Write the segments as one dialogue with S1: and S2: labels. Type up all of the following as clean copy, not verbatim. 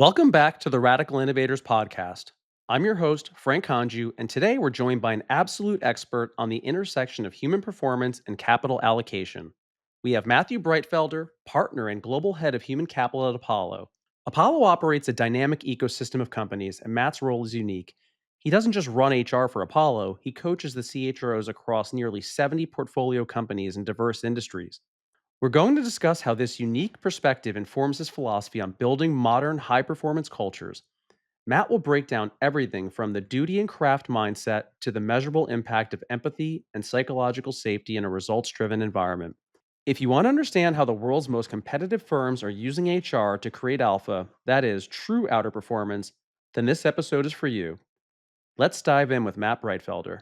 S1: Welcome back to the Radical Innovators Podcast. I'm your host, Frank Conju, and today we're joined by an absolute expert on the intersection of human performance and capital allocation. We have Matthew Breitfelder, partner and global head of human capital at Apollo. Apollo operates a dynamic ecosystem of companies, and Matt's role is unique. He doesn't just run HR for Apollo, he coaches the CHROs across nearly 70 portfolio companies in diverse industries. We're going to discuss how this unique perspective informs his philosophy on building modern high performance cultures. Matt will break down everything from the duty and craft mindset to the measurable impact of empathy and psychological safety in a results driven environment. If you want to understand how the world's most competitive firms are using HR to create alpha, that is, true outer performance, then this episode is for you. Let's dive in with Matt Breitfelder.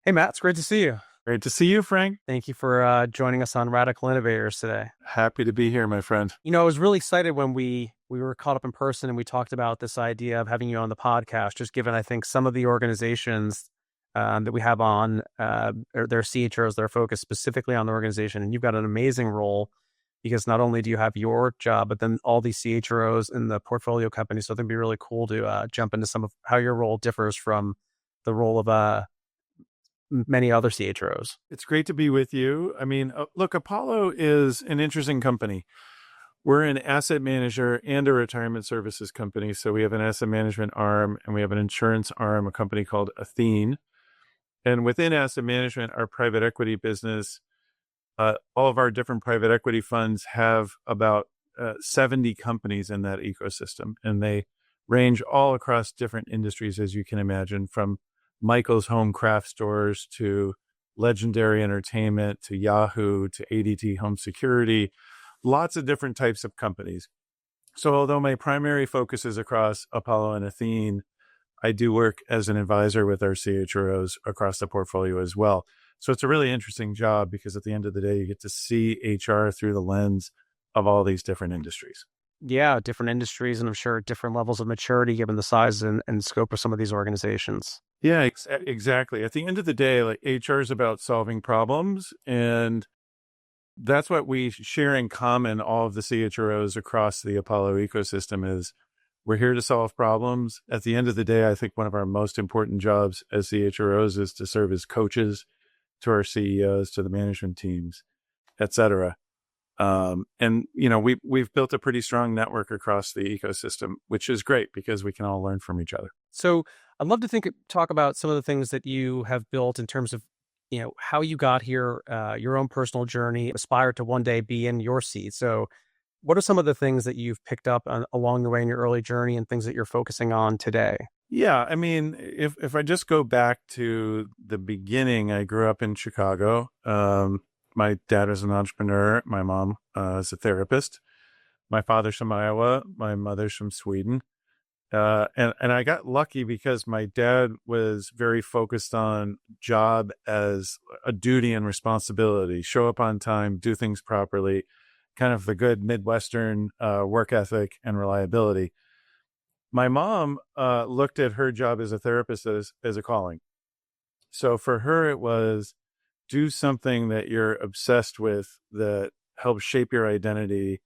S1: Hey, Matt, it's great to see you.
S2: Great to see you, Frank.
S1: Thank you for joining us on Radical Innovators today.
S2: Happy to be here, my friend.
S1: You know, I was really excited when we were caught up in person and we talked about this idea of having you on the podcast, just given, I think, some of the organizations that we have on, their CHROs that are focused specifically on the organization. And you've got an amazing role because not only do you have your job, but then all these CHROs in the portfolio companies. So I think it'd be really cool to jump into some of how your role differs from the role of many other CHROs.
S2: It's great to be with you. I mean, look, Apollo is an interesting company. We're an asset manager and a retirement services company. So we have an asset management arm and we have an insurance arm, a company called Athene. And within asset management, our private equity business, all of our different private equity funds have about 70 companies in that ecosystem. And they range all across different industries, as you can imagine, from Michael's Home Craft Stores to Legendary Entertainment to Yahoo to ADT Home Security, lots of different types of companies. So although my primary focus is across Apollo and Athene, I do work as an advisor with our CHROs across the portfolio as well. So it's a really interesting job because at the end of the day, you get to see HR through the lens of all these different industries.
S1: Yeah, different industries, and I'm sure different levels of maturity given the size and scope of some of these organizations.
S2: Yeah, exactly. At the end of the day, like HR is about solving problems, and that's what we share in common. All of the CHROs across the Apollo ecosystem is we're here to solve problems. At the end of the day, I think one of our most important jobs as CHROs is to serve as coaches to our CEOs, to the management teams, et cetera. And you know, we've built a pretty strong network across the ecosystem, which is great because we can all learn from each other.
S1: So I'd love to talk about some of the things that you have built in terms of, you know, how you got here, your own personal journey, aspire to one day be in your seat. So what are some of the things that you've picked up along the way in your early journey and things that you're focusing on today?
S2: Yeah, I mean, if I just go back to the beginning, I grew up in Chicago. My dad is an entrepreneur. My mom is a therapist. My father's from Iowa. My mother's from Sweden. And I got lucky because my dad was very focused on job as a duty and responsibility, show up on time, do things properly, kind of the good Midwestern work ethic and reliability. My mom looked at her job as a therapist as a calling. So for her, it was do something that you're obsessed with that helps shape your identity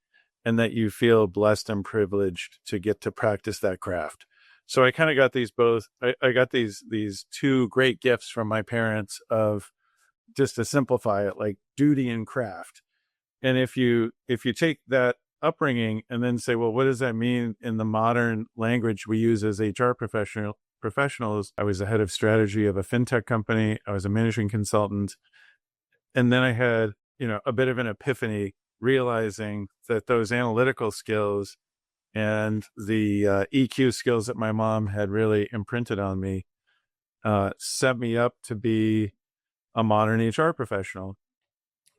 S2: and that you feel blessed and privileged to get to practice that craft. So I kind of got these both. I got these two great gifts from my parents of, just to simplify it, like duty and craft. And if you take that upbringing and then say, well, what does that mean in the modern language we use as HR professionals? I was the head of strategy of a fintech company. I was a management consultant. And then I had, you know, a bit of an epiphany, realizing that those analytical skills and the EQ skills that my mom had really imprinted on me set me up to be a modern HR professional.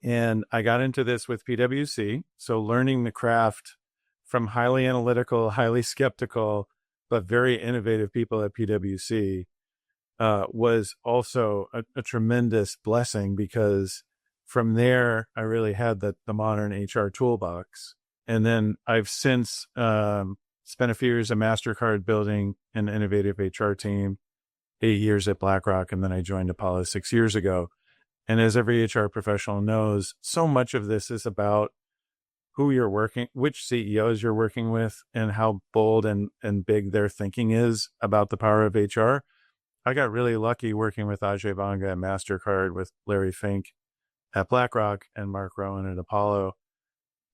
S2: And I got into this with PwC. So learning the craft from highly analytical, highly skeptical, but very innovative people at PwC was also a tremendous blessing, because from there, I really had the modern HR toolbox. And then I've since spent a few years at MasterCard building an innovative HR team, 8 years at BlackRock, and then I joined Apollo 6 years ago. And as every HR professional knows, so much of this is about who you're working, which CEOs you're working with, and how bold and big their thinking is about the power of HR. I got really lucky working with Ajay Banga at MasterCard, with Larry Fink at BlackRock, and Mark Rowan at Apollo.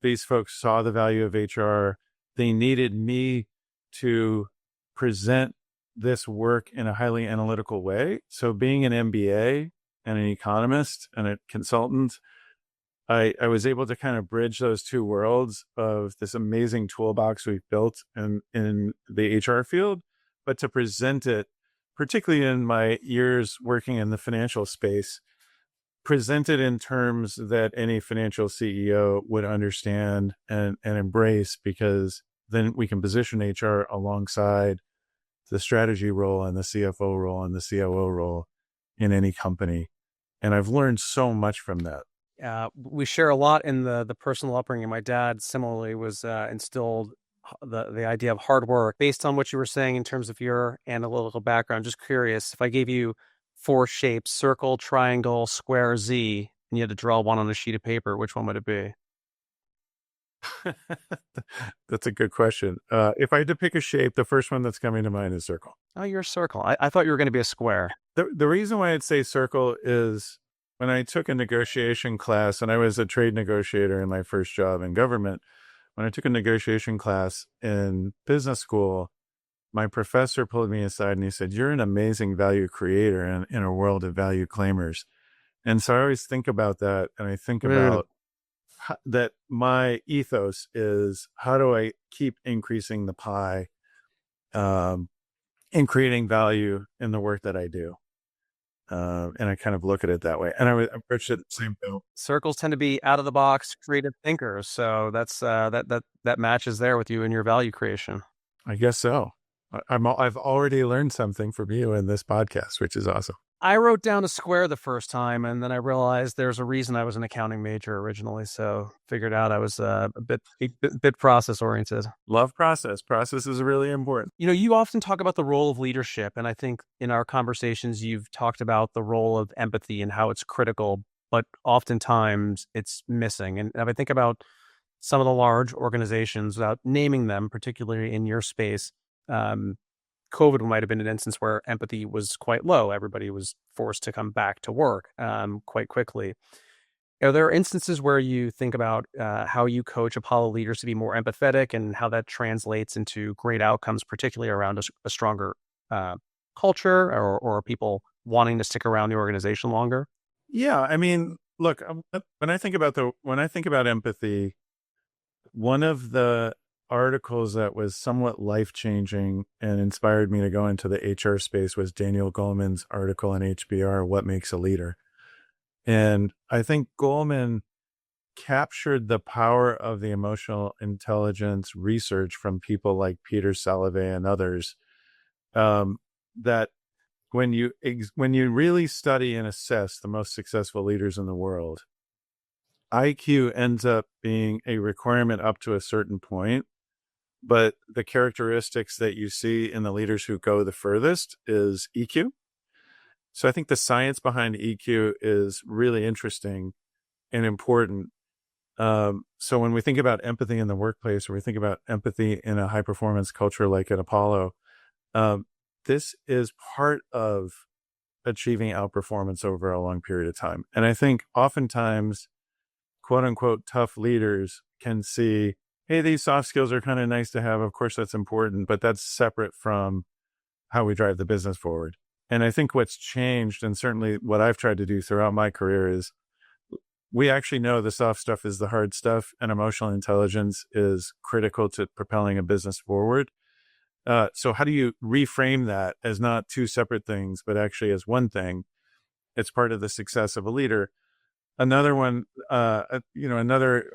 S2: These folks saw the value of HR. They needed me to present this work in a highly analytical way. So being an MBA and an economist and a consultant, I was able to kind of bridge those two worlds of this amazing toolbox we've built in the HR field, but to present it, particularly in my years working in the financial space, present it in terms that any financial CEO would understand and embrace, because then we can position HR alongside the strategy role and the CFO role and the COO role in any company. And I've learned so much from that.
S1: We share a lot in the personal upbringing. My dad similarly was instilled the idea of hard work. Based on what you were saying in terms of your analytical background, just curious, if I gave you four shapes: circle, triangle, square, Z, and you had to draw one on a sheet of paper, which one would it be?
S2: That's a good question. If I had to pick a shape, the first one that's coming to mind is circle.
S1: Oh, you're a circle. I thought you were going to be a square.
S2: The reason why I'd say circle is when I took a negotiation class, and I was a trade negotiator in my first job in government. When I took a negotiation class in business school, my professor pulled me aside and he said, "You're an amazing value creator in a world of value claimers." And so I always think about that. And I think about that my ethos is, how do I keep increasing the pie and creating value in the work that I do? And I kind of look at it that way. And I approach it the same way.
S1: Circles tend to be out of the box, creative thinkers. So that's that matches there with you and your value creation.
S2: I guess so. I've already learned something from you in this podcast, which is awesome.
S1: I wrote down a square the first time, and then I realized there's a reason I was an accounting major originally. So figured out I was a bit process oriented.
S2: Love process. Process is really important.
S1: You know, you often talk about the role of leadership, and I think in our conversations you've talked about the role of empathy and how it's critical, but oftentimes it's missing. And if I think about some of the large organizations, without naming them, particularly in your space, COVID might have been an instance where empathy was quite low. Everybody was forced to come back to work quite quickly. Are there instances where you think about how you coach Apollo leaders to be more empathetic and how that translates into great outcomes, particularly around a stronger culture or people wanting to stick around the organization longer?
S2: Yeah, I mean, look, when I think about empathy, one of the articles that was somewhat life-changing and inspired me to go into the HR space was Daniel Goleman's article in HBR, What Makes a Leader? And I think Goleman captured the power of the emotional intelligence research from people like Peter Salovey and others, that when you really study and assess the most successful leaders in the world, IQ ends up being a requirement up to a certain point. But the characteristics that you see in the leaders who go the furthest is EQ. So I think the science behind EQ is really interesting and important. So when we think about empathy in the workplace, or we think about empathy in a high performance culture like at Apollo, this is part of achieving outperformance over a long period of time. And I think oftentimes, quote unquote, tough leaders can see, hey, these soft skills are kind of nice to have. Of course, that's important, but that's separate from how we drive the business forward. And I think what's changed, and certainly what I've tried to do throughout my career, is we actually know the soft stuff is the hard stuff, and emotional intelligence is critical to propelling a business forward. So how do you reframe that as not two separate things, but actually as one thing? It's part of the success of a leader. Another one, another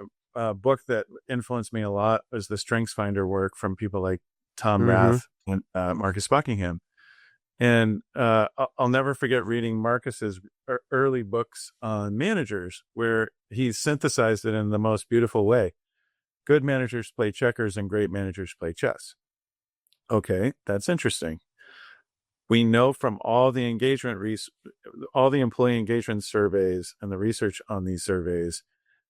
S2: book that influenced me a lot was the StrengthsFinder work from people like Tom Rath and Marcus Buckingham. And I'll never forget reading Marcus's early books on managers, where he synthesized it in the most beautiful way. Good managers play checkers and great managers play chess. Okay, that's interesting. We know from all the all the employee engagement surveys and the research on these surveys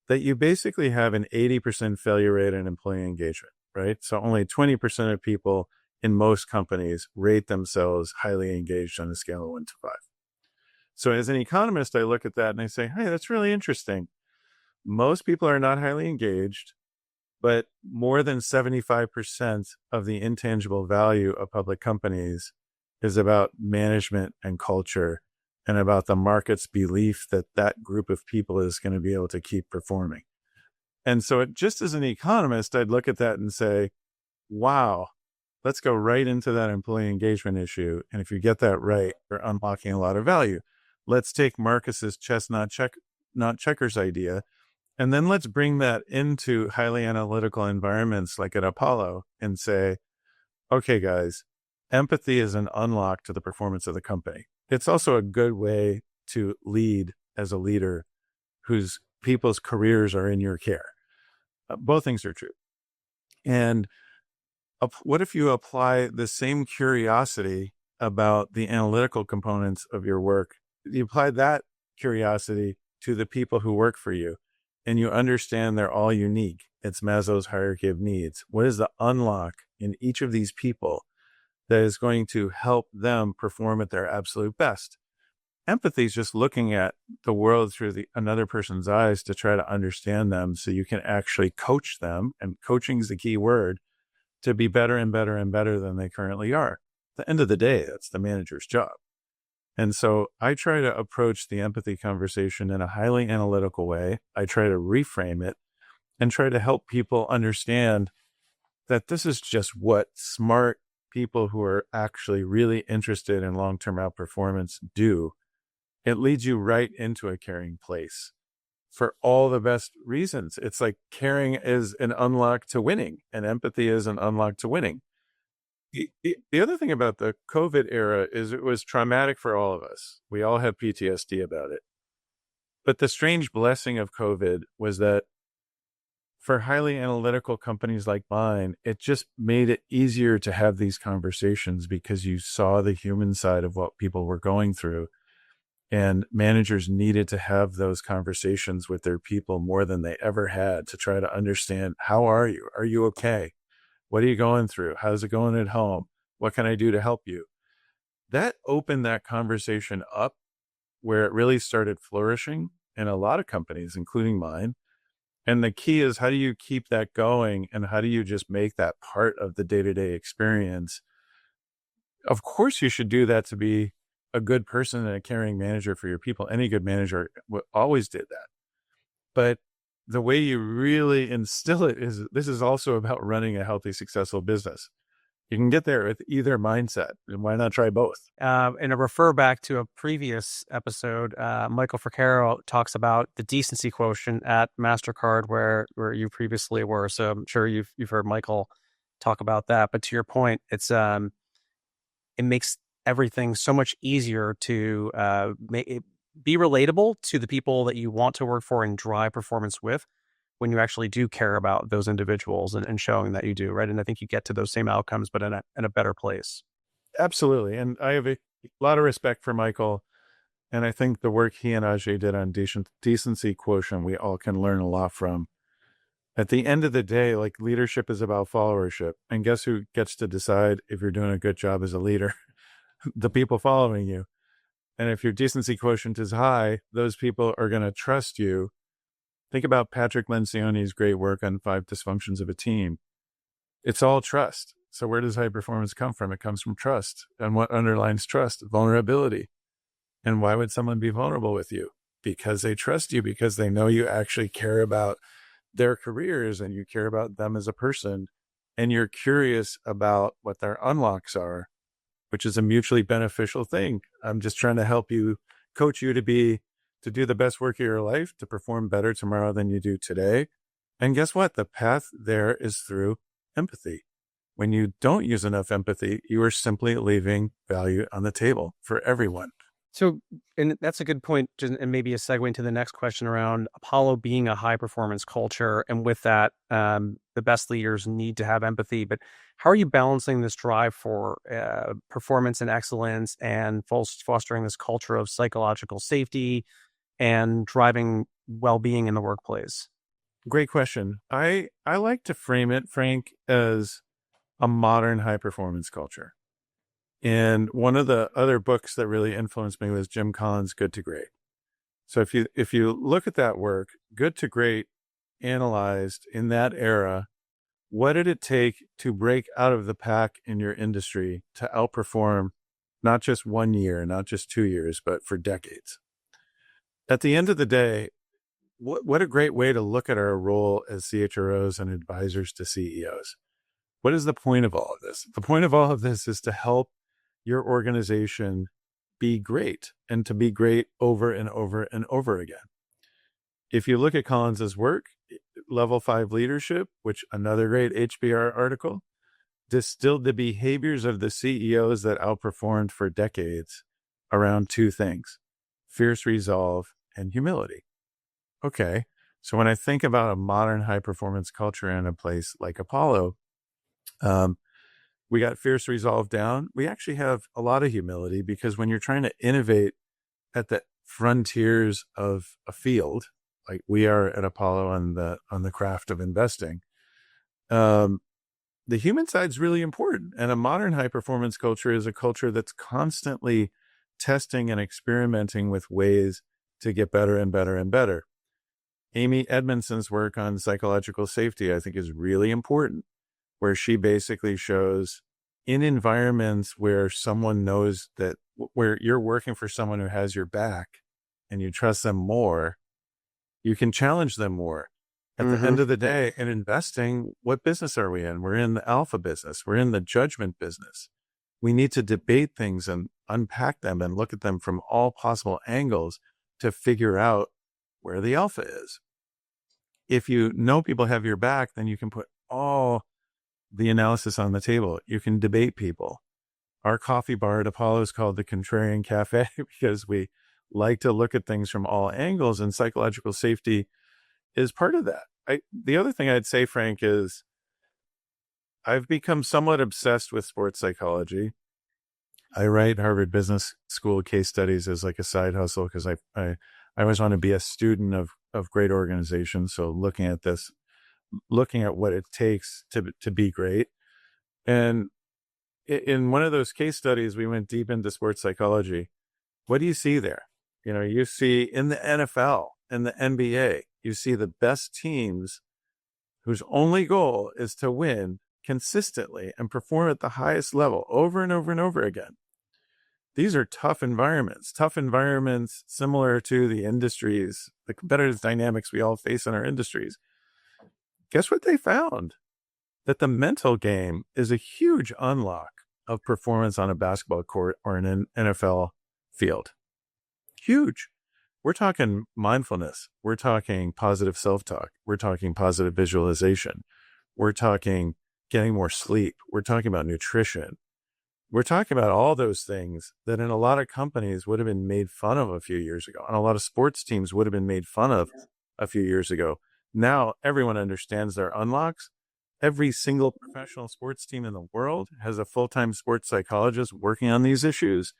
S2: that you basically have an 80% failure rate in employee engagement, right? So only 20% of people in most companies rate themselves highly engaged on a scale of 1 to 5. So as an economist, I look at that and I say, hey, that's really interesting. Most people are not highly engaged, but more than 75% of the intangible value of public companies is about management and culture and about the market's belief that that group of people is going to be able to keep performing. And so just as an economist, I'd look at that and say, wow, let's go right into that employee engagement issue. And if you get that right, you're unlocking a lot of value. Let's take Marcus's not checkers idea, and then let's bring that into highly analytical environments like at Apollo and say, okay, guys, empathy is an unlock to the performance of the company. It's also a good way to lead as a leader whose people's careers are in your care. Both things are true. And what if you apply the same curiosity about the analytical components of your work? You apply that curiosity to the people who work for you, and you understand they're all unique. It's Maslow's hierarchy of needs. What is the unlock in each of these people that is going to help them perform at their absolute best? Empathy is just looking at the world through another person's eyes to try to understand them so you can actually coach them. And coaching is the key word, to be better and better and better than they currently are. At the end of the day, that's the manager's job. And so I try to approach the empathy conversation in a highly analytical way. I try to reframe it and try to help people understand that this is just what smart people who are actually really interested in long-term outperformance do. It leads you right into a caring place for all the best reasons. It's like caring is an unlock to winning, and empathy is an unlock to winning. The other thing about the COVID era is it was traumatic for all of us. We all have PTSD about it. But the strange blessing of COVID was that for highly analytical companies like mine, it just made it easier to have these conversations because you saw the human side of what people were going through. And managers needed to have those conversations with their people more than they ever had to try to understand, how are you? Are you okay? What are you going through? How's it going at home? What can I do to help you? That opened that conversation up where it really started flourishing in a lot of companies, including mine. And the key is, how do you keep that going? And how do you just make that part of the day-to-day experience? Of course, you should do that to be a good person and a caring manager for your people. Any good manager always did that. But the way you really instill it is, this is also about running a healthy, successful business. You can get there with either mindset, and why not try both?
S1: And to refer back to a previous episode, Michael Fricaro talks about the decency quotient at MasterCard, where you previously were. So I'm sure you've heard Michael talk about that. But to your point, it makes everything so much easier to make it be relatable to the people that you want to work for and drive performance with, when you actually do care about those individuals and showing that you do, right? And I think you get to those same outcomes, but in a better place.
S2: Absolutely. And I have a lot of respect for Michael. And I think the work he and Ajay did on decency quotient, we all can learn a lot from. At the end of the day, like, leadership is about followership. And guess who gets to decide if you're doing a good job as a leader? The people following you. And if your decency quotient is high, those people are going to trust you. Think about Patrick Lencioni's great work on 5 dysfunctions of a team. It's all trust. So where does high performance come from? It comes from trust. And what underlines trust? Vulnerability. And why would someone be vulnerable with you? Because they trust you, because they know you actually care about their careers and you care about them as a person. And you're curious about what their unlocks are, which is a mutually beneficial thing. I'm just trying to help you, coach you to do the best work of your life, to perform better tomorrow than you do today. And guess what? The path there is through empathy. When you don't use enough empathy, you are simply leaving value on the table for everyone.
S3: So, and that's a good point, and maybe a segue into the next question around Apollo being a high performance culture. And with that, the best leaders need to have empathy. But how are you balancing this drive for performance and excellence and fostering this culture of psychological safety and driving well being in the workplace?
S2: Great question. I like to frame it, Frank, as a modern high performance culture. And one of the other books that really influenced me was Jim Collins' Good to Great. So if you look at that work, Good to Great analyzed in that era, what did it take to break out of the pack in your industry to outperform not just 1 year, not just 2 years, but for decades? At the end of the day, what a great way to look at our role as CHROs and advisors to CEOs. What is the point of all of this? The point of all of this is to help your organization be great and to be great over and over and over again. If you look at Collins's work, Level 5 Leadership, which another great HBR article, distilled the behaviors of the CEOs that outperformed for decades around two things: fierce resolve and humility. Okay, so when I think about a modern high performance culture in a place like Apollo, we got fierce resolve down. We actually have a lot of humility, because when you're trying to innovate at the frontiers of a field, like we are at Apollo on the craft of investing, um, the human side is really important. And a modern high performance culture is a culture that's constantly testing and experimenting with ways to get better and better and better. Amy Edmondson's work on psychological safety, I think, is really important, where she basically shows in environments where someone knows that, where you're working for someone who has your back and you trust them more, you can challenge them more. At the
S3: Mm-hmm.
S2: end of the day, in investing, what business are we in? We're in the alpha business. We're in the judgment business. We need to debate things and unpack them and look at them from all possible angles to figure out where the alpha is. If you know people have your back, then you can put all the analysis on the table. You can debate people. Our coffee bar at Apollo is called the Contrarian Cafe because we like to look at things from all angles, and psychological safety is part of that. The other thing I'd say, Frank, is I've become somewhat obsessed with sports psychology. I write Harvard Business School case studies as like a side hustle, because I always want to be a student of great organizations. So looking at this, looking at what it takes to be great. And in one of those case studies, we went deep into sports psychology. What do you see there? You see in the NFL and the NBA, you see the best teams whose only goal is to win consistently and perform at the highest level over and over and over again. These are tough environments similar to the industries, the competitive dynamics we all face in our industries. Guess what they found? That the mental game is a huge unlock of performance on a basketball court or an NFL field. Huge. We're talking mindfulness. We're talking positive self-talk. We're talking positive visualization. We're talking getting more sleep. We're talking about nutrition. We're talking about all those things that in a lot of companies would have been made fun of a few years ago, and a lot of sports teams would have been made fun of a few years ago. Now everyone understands their unlocks. Every single professional sports team in the world has a full-time sports psychologist working on these issues.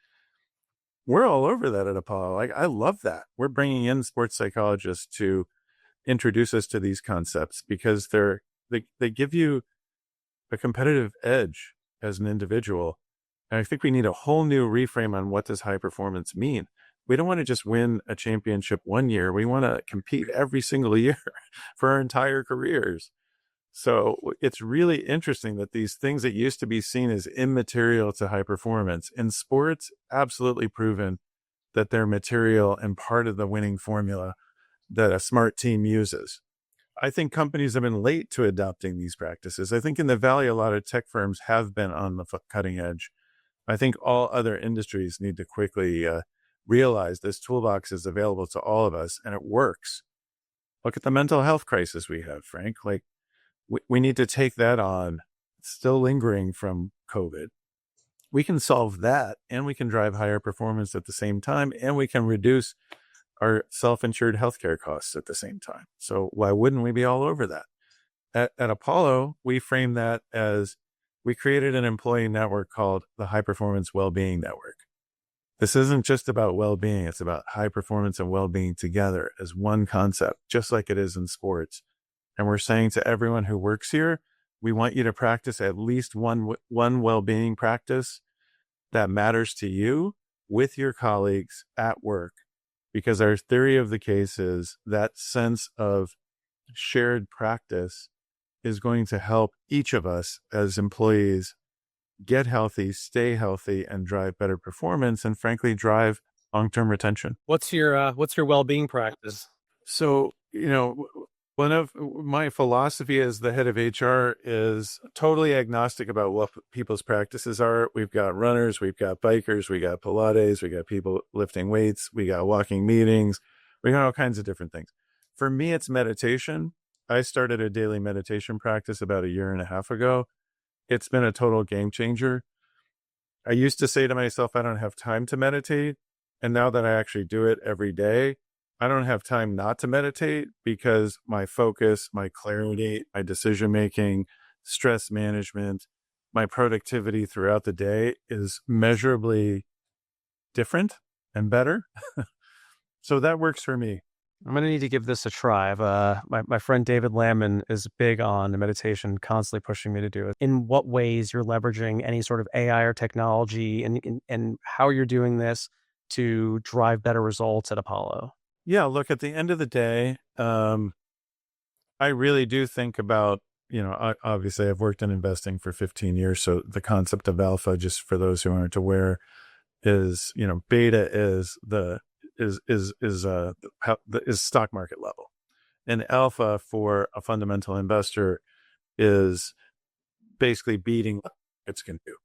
S2: We're all over that at Apollo. Like, I love that. We're bringing in sports psychologists to introduce us to these concepts, because they give you a competitive edge as an individual. And I think we need a whole new reframe on what does high performance mean. We don't want to just win a championship 1 year. We want to compete every single year for our entire careers. So it's really interesting that these things that used to be seen as immaterial to high performance in sports, absolutely proven that they're material and part of the winning formula that a smart team uses. I think companies have been late to adopting these practices. I think in the Valley, a lot of tech firms have been on the cutting edge. I think all other industries need to quickly realize this toolbox is available to all of us and it works. Look at the mental health crisis we have, Frank. Like, we need to take that on. It's still lingering from COVID. we can solve that, and we can drive higher performance at the same time, and we can reduce our self-insured healthcare costs at the same time. So why wouldn't we be all over that? At Apollo, we frame that as we created an employee network called the High Performance Wellbeing Network. This isn't just about well-being. It's about high performance and well-being together as one concept, just like it is in sports. And we're saying to everyone who works here, we want you to practice at least one well-being practice that matters to you with your colleagues at work. Because our theory of the case is that sense of shared practice is going to help each of us as employees get healthy, stay healthy, and drive better performance, and frankly, drive long-term retention.
S3: What's your well-being practice?
S2: So, one of my philosophy as the head of HR is totally agnostic about what people's practices are. We've got runners, we've got bikers, we got Pilates, we got people lifting weights, we got walking meetings, we got all kinds of different things. For me, it's meditation. I started a daily meditation practice about 1.5 years ago. It's been a total game changer. I used to say to myself, I don't have time to meditate. And now that I actually do it every day, I don't have time not to meditate because my focus, my clarity, my decision-making, stress management, my productivity throughout the day is measurably different and better. So that works for me.
S3: I'm going to need to give this a try. My friend David Landman is big on meditation, constantly pushing me to do it. In what ways you're leveraging any sort of AI or technology, and how you're doing this to drive better results at Apollo?
S2: Yeah, look, at the end of the day, I really do think about, obviously I've worked in investing for 15 years. So the concept of alpha, just for those who aren't aware, is, beta is stock market level, and alpha for a fundamental investor is basically beating what it's going to do.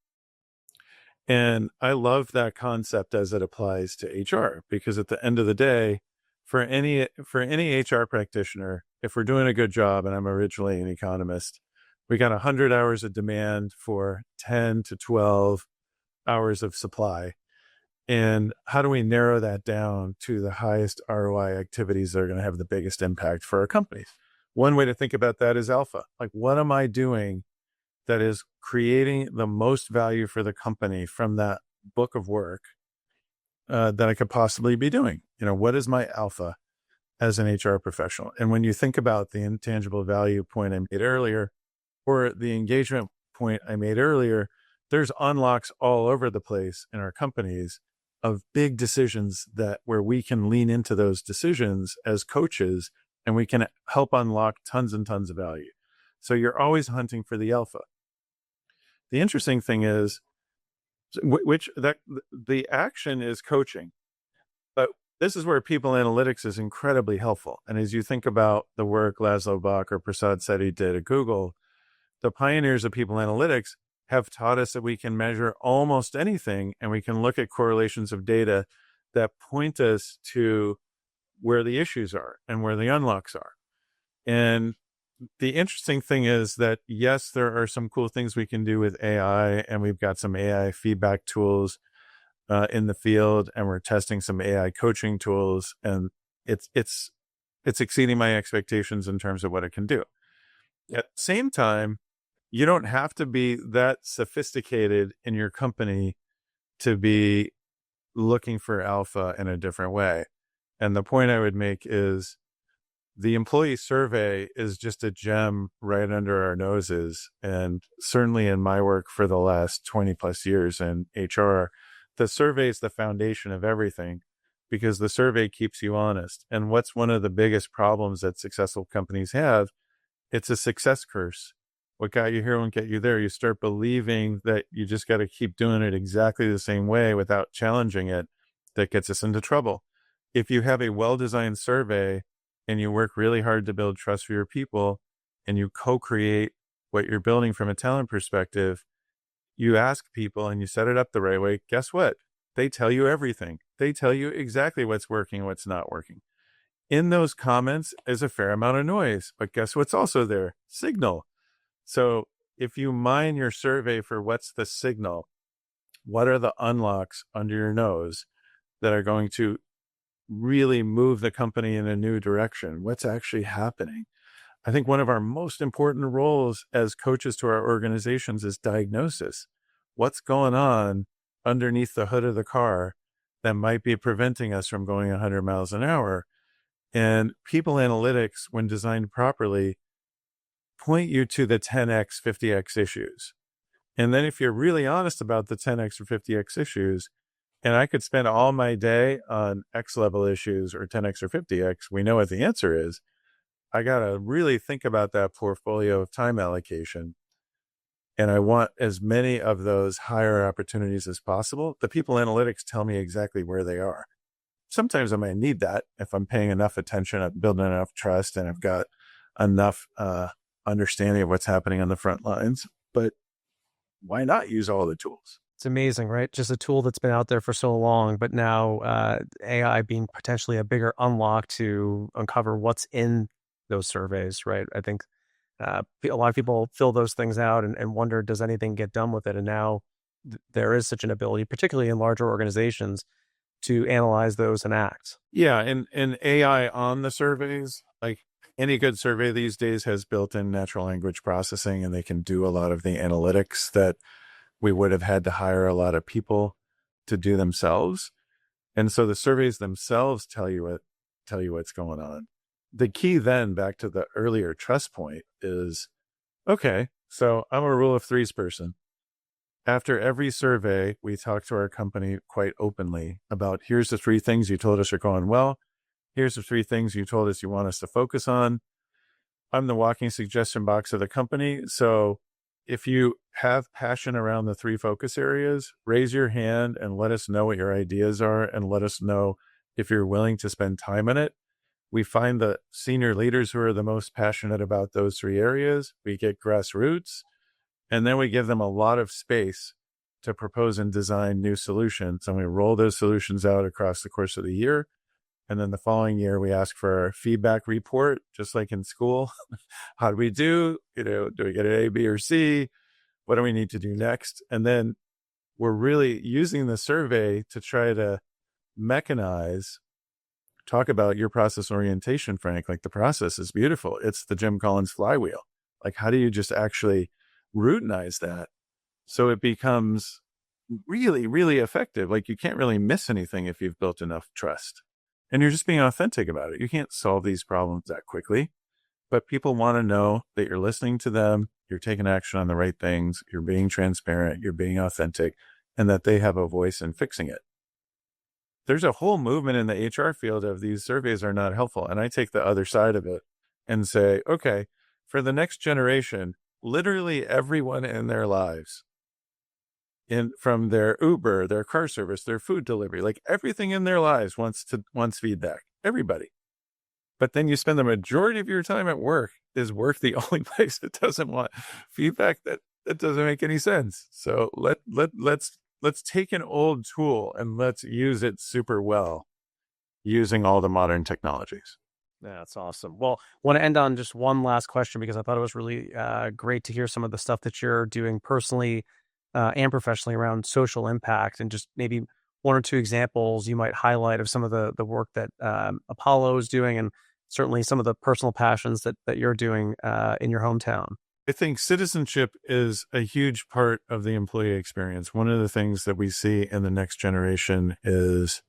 S2: And I love that concept as it applies to HR, because at the end of the day, for any HR practitioner, if we're doing a good job, and I'm originally an economist, we got 100 hours of demand for 10 to 12 hours of supply. And how do we narrow that down to the highest ROI activities that are going to have the biggest impact for our companies? One way to think about that is alpha. Like, what am I doing that is creating the most value for the company from that book of work that I could possibly be doing? What is my alpha as an HR professional? And when you think about the intangible value point I made earlier, or the engagement point I made earlier, there's unlocks all over the place in our companies of big decisions where we can lean into those decisions as coaches, and we can help unlock tons and tons of value. So you're always hunting for the alpha. The interesting thing is, the action is coaching, but this is where people analytics is incredibly helpful. And as you think about the work Laszlo Bock or Prasad Sethi did at Google, the pioneers of people analytics have taught us that we can measure almost anything, and we can look at correlations of data that point us to where the issues are and where the unlocks are. And the interesting thing is that, yes, there are some cool things we can do with AI, and we've got some AI feedback tools in the field, and we're testing some AI coaching tools, and it's exceeding my expectations in terms of what it can do. At the same time, you don't have to be that sophisticated in your company to be looking for alpha in a different way. And the point I would make is the employee survey is just a gem right under our noses. And certainly in my work for the last 20 plus years in HR, the survey is the foundation of everything, because the survey keeps you honest. And what's one of the biggest problems that successful companies have? It's a success curse. What got you here won't get you there. You start believing that you just got to keep doing it exactly the same way without challenging it. That gets us into trouble. If you have a well-designed survey and you work really hard to build trust for your people, and you co-create what you're building from a talent perspective, you ask people and you set it up the right way, guess what? They tell you everything. They tell you exactly what's working and what's not working. In those comments is a fair amount of noise, but guess what's also there? Signal. So if you mine your survey for what's the signal, What are the unlocks under your nose that are going to really move the company in a new direction? What's actually happening? I think one of our most important roles as coaches to our organizations is diagnosis. What's going on underneath the hood of the car that might be preventing us from going 100 miles an hour? And people analytics, when designed properly, point you to the 10x, 50x issues. And then if you're really honest about the 10x or 50x issues, and I could spend all my day on X level issues or 10x or 50x, we know what the answer is. I got to really think about that portfolio of time allocation. And I want as many of those higher opportunities as possible. The people analytics tell me exactly where they are. Sometimes I might need that if I'm paying enough attention, I'm building enough trust, and I've got enough understanding of what's happening on the front lines. But why not use all the tools?
S3: It's amazing, right? Just a tool that's been out there for so long, but now AI being potentially a bigger unlock to uncover what's in those surveys, right? I think a lot of people fill those things out and wonder, does anything get done with it? And now there is such an ability, particularly in larger organizations, to analyze those and act.
S2: Yeah, and AI on the surveys, like any good survey these days has built-in natural language processing, and they can do a lot of the analytics that we would have had to hire a lot of people to do themselves. And so the surveys themselves tell you what's going on. The key then, back to the earlier trust point, is, okay, so I'm a rule of threes person. After every survey, we talk to our company quite openly about, here's the three things you told us are going well. Here's the three things you told us you want us to focus on. I'm the walking suggestion box of the company. So if you have passion around the three focus areas, raise your hand and let us know what your ideas are, and let us know if you're willing to spend time in it. We find the senior leaders who are the most passionate about those three areas. We get grassroots, and then we give them a lot of space to propose and design new solutions. And we roll those solutions out across the course of the year. And then the following year, we ask for a feedback report, just like in school. How do we do? Do we get an A, B, or C? What do we need to do next? And then we're really using the survey to try to mechanize. Talk about your process orientation, Frank. Like, the process is beautiful. It's the Jim Collins flywheel. Like, how do you just actually routinize that so it becomes really, really effective? Like, you can't really miss anything if you've built enough trust. And you're just being authentic about it. You can't solve these problems that quickly, but people want to know that you're listening to them, you're taking action on the right things, you're being transparent, you're being authentic, and that they have a voice in fixing it. There's a whole movement in the HR field of these surveys are not helpful. And I take the other side of it and say, okay, for the next generation, literally everyone in their lives, from their Uber, their car service, their food delivery, like everything in their lives wants feedback. Everybody. But then you spend the majority of your time at work. Is work the only place that doesn't want feedback? That doesn't make any sense. So let's take an old tool and let's use it super well using all the modern technologies.
S3: Yeah, that's awesome. Well, I want to end on just one last question, because I thought it was really great to hear some of the stuff that you're doing personally and professionally around social impact, and just maybe one or two examples you might highlight of some of the work that Apollo is doing, and certainly some of the personal passions that you're doing in your hometown.
S2: I think citizenship is a huge part of the employee experience. One of the things that we see in the next generation is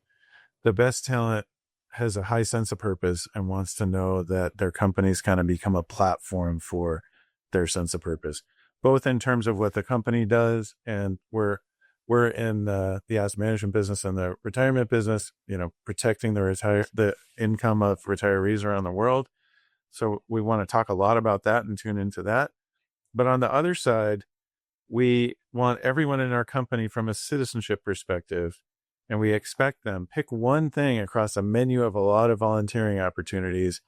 S2: the best talent has a high sense of purpose and wants to know that their companies kind of become a platform for their sense of purpose, both in terms of what the company does. And we're in the asset management business and the retirement business, protecting the income of retirees around the world. So we want to talk a lot about that and tune into that. But on the other side, we want everyone in our company from a citizenship perspective, and we expect them pick one thing across a menu of a lot of volunteering opportunities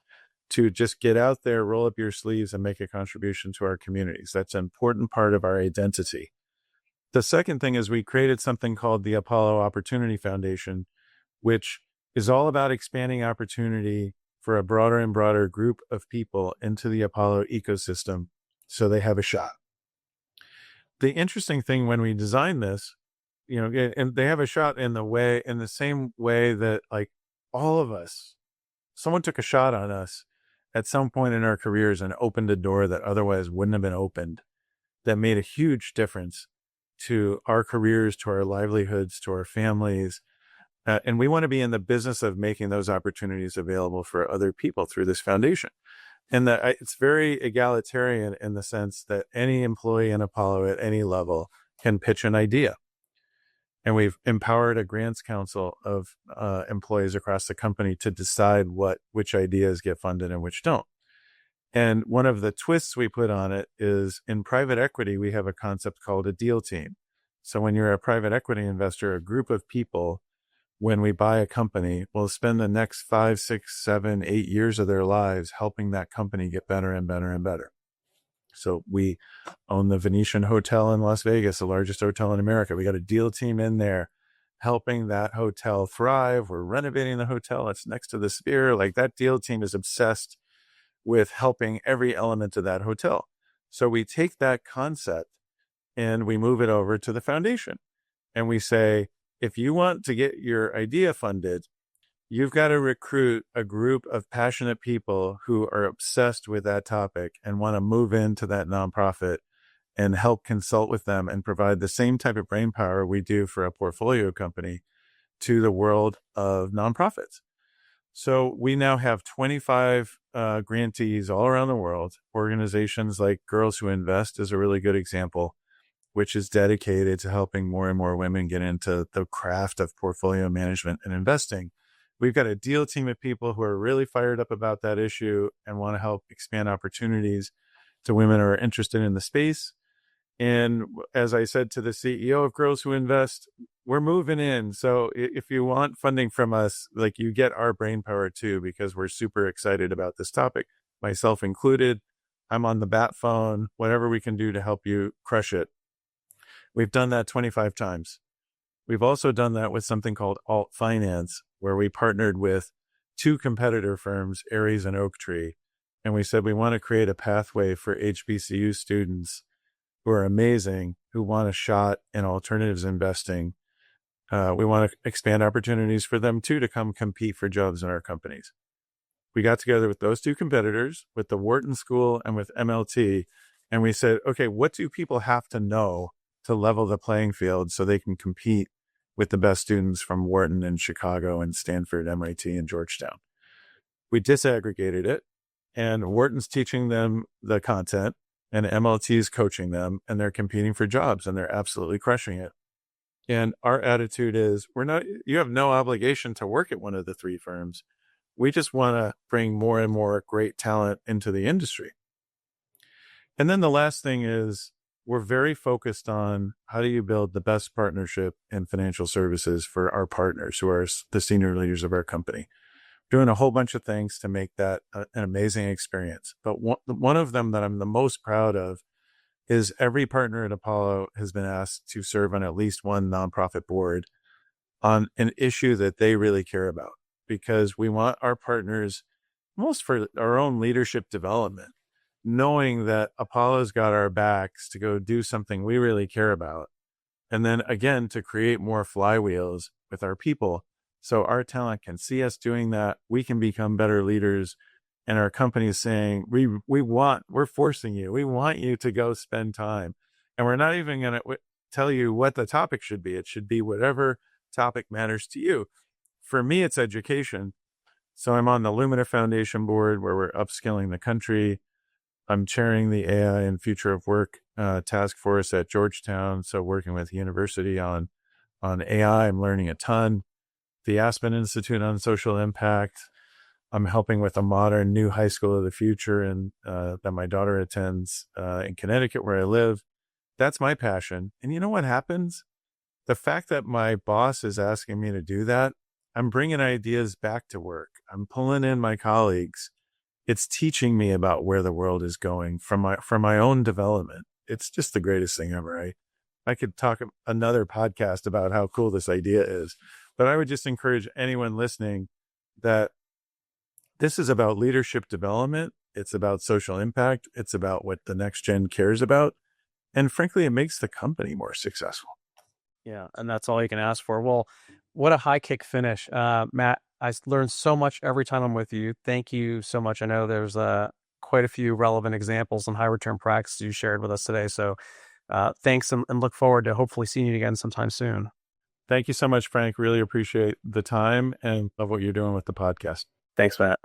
S2: to just get out there, roll up your sleeves, and make a contribution to our communities. That's an important part of our identity. The second thing is we created something called the Apollo Opportunity Foundation, which is all about expanding opportunity for a broader and broader group of people into the Apollo ecosystem so they have a shot. The interesting thing when we designed this and they have a shot in the same way that like all of us, someone took a shot on us at some point in our careers and opened a door that otherwise wouldn't have been opened, that made a huge difference to our careers, to our livelihoods, to our families. And we want to be in the business of making those opportunities available for other people through this foundation. And that it's very egalitarian in the sense that any employee in Apollo at any level can pitch an idea. And we've empowered a grants council of employees across the company to decide which ideas get funded and which don't. And one of the twists we put on it is in private equity, we have a concept called a deal team. So when you're a private equity investor, a group of people, when we buy a company, will spend the next 5, 6, 7, 8 years of their lives helping that company get better and better and better. So we own the Venetian Hotel in Las Vegas, the largest hotel in America. We got a deal team in there helping that hotel thrive. We're renovating the hotel. It's next to the Sphere. Like that deal team is obsessed with helping every element of that hotel. So we take that concept and we move it over to the foundation. And we say, if you want to get your idea funded, you've got to recruit a group of passionate people who are obsessed with that topic and want to move into that nonprofit and help consult with them and provide the same type of brain power we do for a portfolio company to the world of nonprofits. So we now have 25 grantees all around the world. Organizations like Girls Who Invest is a really good example, which is dedicated to helping more and more women get into the craft of portfolio management and investing. We've got a deal team of people who are really fired up about that issue and want to help expand opportunities to women who are interested in the space. And as I said to the CEO of Girls Who Invest, we're moving in. So if you want funding from us, like you get our brain power too, because we're super excited about this topic, myself included. I'm on the bat phone, whatever we can do to help you crush it. We've done that 25 times. We've also done that with something called alt finance, where we partnered with 2 competitor firms, Ares and Oaktree. And we said, we want to create a pathway for HBCU students who are amazing, who want a shot in alternatives investing. We want to expand opportunities for them too, to come compete for jobs in our companies. We got together with those 2 competitors, with the Wharton School and with MLT. And we said, okay, what do people have to know to level the playing field so they can compete with the best students from Wharton and Chicago and Stanford, MIT, and Georgetown? We disaggregated it, and Wharton's teaching them the content, and MLT is coaching them, and they're competing for jobs, and they're absolutely crushing it. And our attitude is, you have no obligation to work at one of the 3 firms. We just want to bring more and more great talent into the industry. And then the last thing is, we're very focused on how do you build the best partnership in financial services for our partners who are the senior leaders of our company. Doing a whole bunch of things to make that an amazing experience. But one of them that I'm the most proud of is every partner at Apollo has been asked to serve on at least one nonprofit board on an issue that they really care about, because we want our partners, almost for our own leadership development, knowing that Apollo's got our backs to go do something we really care about. And then again, to create more flywheels with our people. So our talent can see us doing that. We can become better leaders. And our company is saying, we're forcing you. We want you to go spend time. And we're not even going to tell you what the topic should be. It should be whatever topic matters to you. For me, it's education. So I'm on the Lumina Foundation board, where we're upskilling the country. I'm chairing the AI and Future of Work task force at Georgetown. So working with the university on AI, I'm learning a ton. The Aspen Institute on Social Impact. I'm helping with a modern new high school of the future and that my daughter attends in Connecticut, where I live. That's my passion. And you know what happens? The fact that my boss is asking me to do that, I'm bringing ideas back to work. I'm pulling in my colleagues. It's teaching me about where the world is going for my own development. It's just the greatest thing ever. I could talk another podcast about how cool this idea is, but I would just encourage anyone listening that this is about leadership development. It's about social impact. It's about what the next gen cares about. And frankly, it makes the company more successful.
S3: Yeah, and that's all you can ask for. Well, what a high kick finish. Matt, learn so much every time I'm with you. Thank you so much. I know there's quite a few relevant examples and high return practices you shared with us today. So thanks and look forward to hopefully seeing you again sometime soon.
S2: Thank you so much, Frank. Really appreciate the time and love what you're doing with the podcast.
S3: Thanks, Matt.